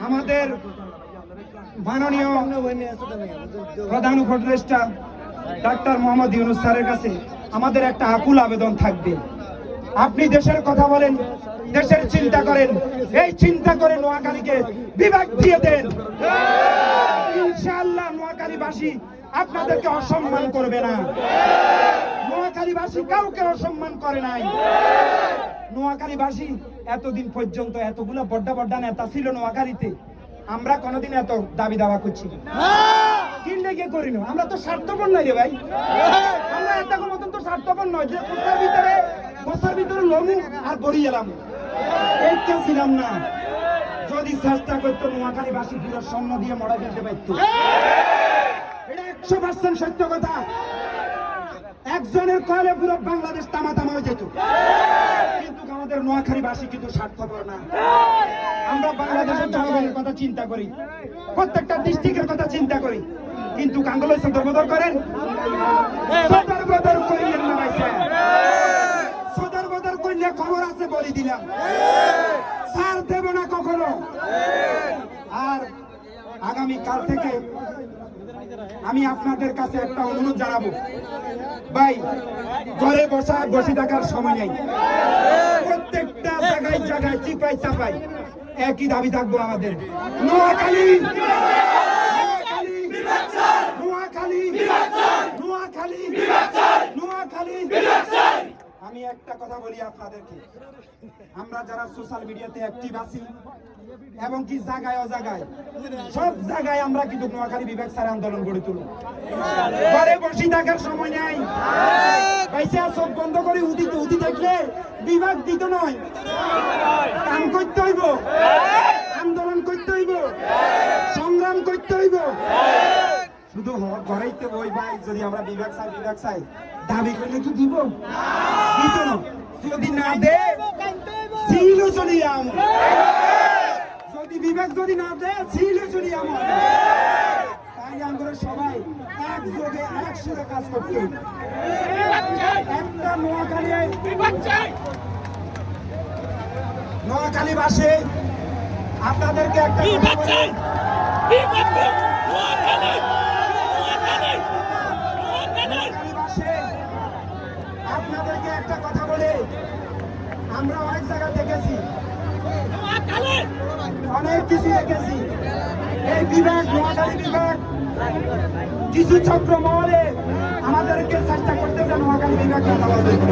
আমাদের মাননীয় প্রধান উপদেষ্টা ডাক্তার মোহাম্মদ ইউনূস স্যারের কাছে আমাদের একটা আকুল আবেদন থাকবে। আপনি দেশের কথা বলেন, দেশের চিন্তা করেন, এই চিন্তা করে নোয়াখালীকে বিভাগ দিয়ে দেন। ইনশাআল্লাহ নোয়াখালীবাসী আপনাদেরকে অসম্মান করবে না। নোয়াখালীবাসী কাউকে অসম্মান করে নাই। নোয়াখালীবাসী এতদিন পর্যন্ত এতগুলো বড্ডা বড্ডা নেতা ছিল নোয়াখালীতে, আমরা কোনোদিন এত দাবি দাওয়া করছি না। কি লেগে করি না, আমরা তো স্বার্থপর নাই রে ভাই। আমরা এত মতন তো স্বার্থপর নয় যে বসার ভিতরে লমু আর বড়ি এলাম, এইটা ছিলাম না। যদি চেষ্টা করতো নোয়াখালীবাসী পুরো স্বর্ণ দিয়ে মরা ফেলতে পারত। এটা 100% সত্য কথা। একজনের কলে পুরো বাংলাদেশ তামা তামা হয়ে যেত। কিন্তু আমাদের নোয়াখালীবাসী কিন্তু স্বার্থপর না। আমরা বাংলাদেশের জনগণের কথা চিন্তা করি, প্রত্যেকটা ডিস্ট্রিক্টের কথা চিন্তা করি, কিন্তু কাঙ্গলে সদর বদর করেন। সদর বদর করিলেন না ভাই স্যার, সদর বদর করলে খবর আছে বলে দিলাম, স্যার দেব না কখনো। আর আগামী কাল থেকে আমি আপনাদের কাছে একটা অনুরোধ জানাবো, ভাই ঘরে বসে থাকার সময় নেই। প্রত্যেকটা জায়গায় জায়গায় চিপাই চাপাই একই দাবি থাকবো আমাদের। নোয়াখালী, নোয়াখালী, নোয়াখালী, নোয়াখালী, নোয়াখালী। আমি একটা কথা বলি আপনাদেরকে, আমরা যারা সোশ্যাল মিডিয়াতে অ্যাক্টিভ আছি এবং কি জায়গায় অজায়গায় সব জায়গায় আমরা কিন্তু নোয়াখালী বিভাগ ছাড়া আন্দোলন গড়ে তুলব। ঘরে বসে থাকার সময় নাই। পয়সা সব বন্ধ করে উদি দেখলে বিভাগ দিত নয়, কাম করতে হইব, আন্দোলন করতে হইব, সংগ্রাম করতে হইব। শুধু ঘরেই তো ওই ভাই যদি আমরা বিভাগ চাই দাবি করলে কি দিব? দিত না। যদি না দে ছিল চলি আমার, যদি বিভাগ যদি না দে ছিল চলি আমার। তাই আমরা সবাই একযোগে একসাথে কাজ করতে হবে। একটা নোয়াখালীবাসী আপনাদেরকে একটা আপনাদেরকে একটা কথা বলে, আমরা অনেক জায়গা দেখেছি, অনেক কিছু দেখেছি। এই বিভাগ, নোয়াখালী বিভাগ, কিছু চক্র মহলে আমাদেরকে চেষ্টা করতেছে নোয়াখালী বিভাগ আপনাদেরকে